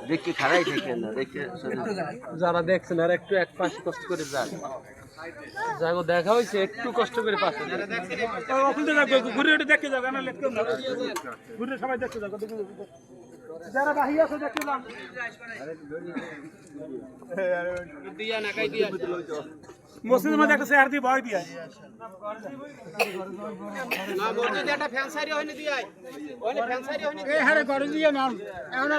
দেখি খারাই থেকে না দেখে যারা দেখছেন আর একটু এক পাশে কষ্ট করে যান যাগো দেখা হয়েছে একটু কষ্ট করে পাশে ঘুরে ওটা দেখে যাবে না ঘুরে সবাই দেখতে যাবো যারা বাহির আছে দেখতে যান মসজিদের মধ্যে একটা চেয়ার দিয়ে ভয় দিয়ে না মসজিদে একটা ফ্যান সারি হয়নি দিয়ে ওই ফ্যান সারি হয়নি এই হারে ঘরে দিয়ে নাম এখন